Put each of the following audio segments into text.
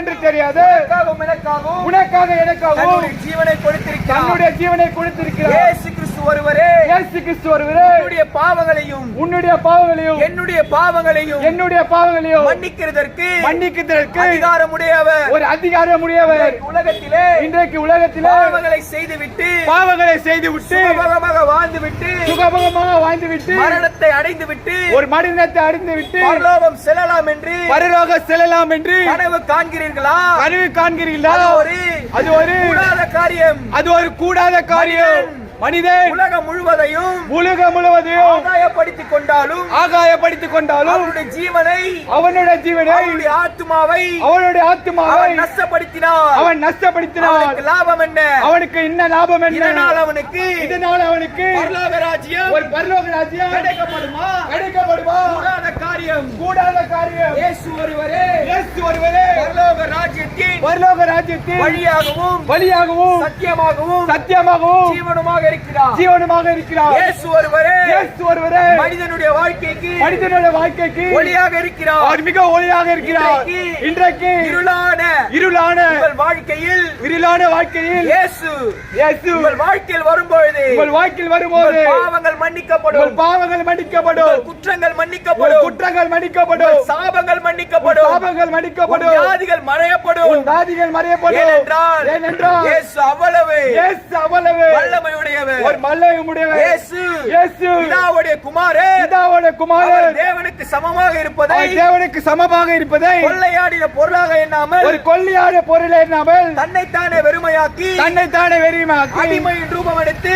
என்று தெரியாது. உனக்காக எனக்காகவும் ஜீவனை கொடுத்திருக்கிறார். தன்னுடைய ஜீவனை கொடுத்திருக்கிறார். இயேசு கிறிஸ்து ஒருவரே, இயேசு கிறிஸ்து ஒருவரே உன்னுடைய பாவங்களையும் என்னுடைய பாவங்களையும் மன்னிக்கிறதற்கு அதிகாரமுடையவர். ஒரு அதிகாரமுடையவர். இன்றைக்கு உலகத்திலே பாவங்களை செய்துவிட்டு சுகபோகமாக வாழ்ந்துவிட்டு மரணத்தை அடைந்துவிட்டு ஒரு மரணத்தை அடைந்துவிட்டு பரலோகம் செல்லலாம் என்று கனவு காண்கிறீர்களா? அது ஒரு கூடாத காரியம். மனிதன் உலகம் முழுவதையும் ஆகாயப்படுத்திக் கொண்டாலும் அவனுடைய ஜீவனை அவனுடைய ஆத்துமாவை நஷ்டப்படுத்தினான். லாபம் என்ன? அவனுக்கு என்ன லாபம் என்ன? இதனால் அவனுக்கு பரலோக ராஜ்யம் கிடைக்கப்படுமா? கூடாத காரியம். இயேசு ஒருவரே பரலோக ராஜ்யத்தின் வழியாகவும் சத்தியமாகவும் ஜீவனுமாக இருக்கிறார். இயேசு ஒருவரே மனிதனுடைய வாழ்க்கைக்கு ஒளியாக இருக்கிறார். அவர் மிக ஒளியாக இருக்கிறார். இன்றைக்கு இருளான வாழ்க்கையில் இயேசு உங்கள் வாழ்க்கையில் வரும்பொழுது பாவங்கள் மன்னிக்கப்படும். குற்றங்கள் மன்னிக்கப்படும். சாபங்கள் மன்னிக்கப்படும். வியாதிகள் மறையப்படும். ஏனென்றால் இயேசு அவ்வளவு வல்லமையுடையவர். இயேசு பிதாவுடைய குமாரன். தேவனுக்கு சமமாக இருப்பதை கொள்ளையாடின பொருளாக எண்ணாமல் தன்னைத்தானே வெறுமையாக்கி அடிமையின் ரூபம் எடுத்து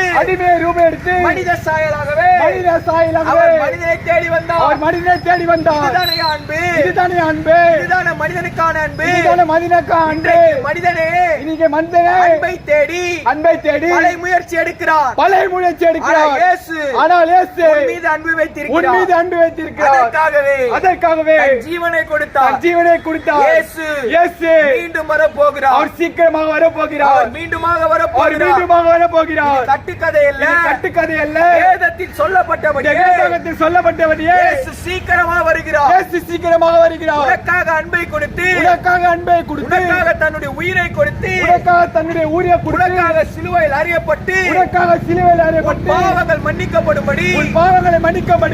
மனித சாயலாகவே மனிதனை தேடி வந்தார். இதுதானே அன்பு. இதுதானே மனிதனுக்கான அன்பு. மனிதனே அன்பை தேடி பல முயற்சி எடுக்கிறார். ஆனால் இயேசு உன் மீது அன்பு வைத்திருக்கிறார். அதற்காகவே ஜீவனை கொடுத்தார். இயேசு மீண்டும் வரப்போகிறார். அவர் சீக்கிரமாக வரப்போகிறார். மீண்டுமாக வரப்போகிறார். கட்டுக்கதை அல்ல. வேதத்தில் சொல்லப்பட்டபடி இயேசு சீக்கிரமாக வருகிறார். உனக்காக அன்பை கொடுத்து உனக்காக தன்னுடைய உயிரை கொடுத்து உனக்காக சிலுவையில் அறியப்பட்டு பாவங்கள் மன்னிக்கப்படும்படி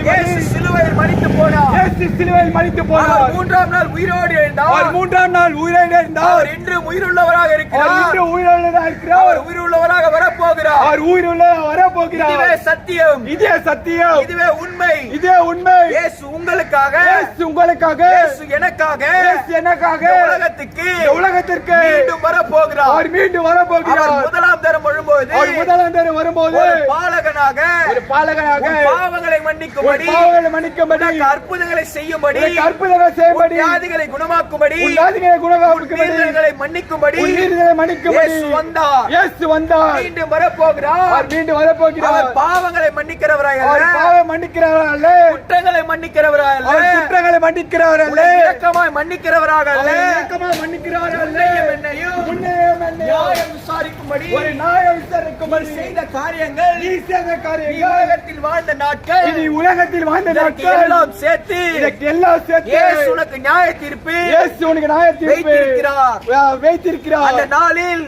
இயேசு சிலுவையில் மரித்து போனார். மூன்றாம் நாள் உயிரோடு எழுந்தார். அவர் இன்றும் உயிருள்ளவராக இருக்கிறார். அவர் உயிருள்ளவராக வரப்போகிறார். இதுவே சத்தியம். இதுவே உண்மை. இயேசு உங்களுக்காக இயேசு எனக்காக உலகத்துக்கு மீண்டும் வரப்போகிறார். அவர் முதலாம் தரம் வரும்போது ஒரு பாலகனாக பாவங்களை மன்னிக்கும்படி அற்புதங்களை செய்யும்படி வியாதிகளை குணமாக்கும்படி மன்னிக்கும்படி இயேசு வந்தார். மீண்டும் வரப்போகிறார். பாவங்களை மன்னிக்கிறவராய் அல்ல, குற்றங்களை மன்னிக்கிறவராய் அல்ல, இரக்கமாய் மன்னிக்கிறவராக அல்ல, நியாயம் விசாரிக்கும்படி செய்த காரியங்கள் உலகத்தில் வாழ்ந்த நாட்கள் எல்லாம் சேர்த்து இயேசு உனக்கு நியாய தீர்ப்பு வைத்திருக்கிறார். அந்த நாளில்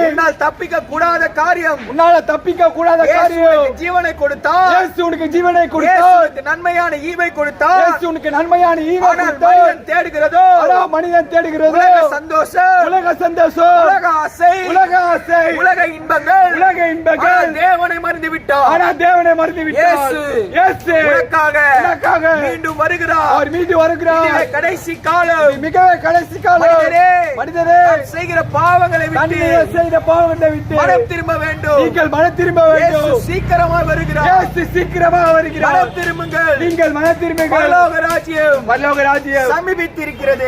உன்னால் தப்பிக்க கூடாத காரியம் ஜீவனை கொடுத்தார். நன்மையான ஈவை கொடுத்தார். மனிதன் தேடுகிறதோ சந்தோஷம், உலக ஆசை, உலக இன்பங்கள் தேவனை மறந்து விட்டார். உனக்காக மீண்டும் வருகிறார். கடைசி காலம். மனிதரே செய்கிற பாவங்களை விட்டு மனம் திரும்ப வேண்டும். சீக்கிரமாக வருகிறார். மனம் திரும்புங்கள். பரலோக ராஜ்யம் சமீபித்திருக்கிறது.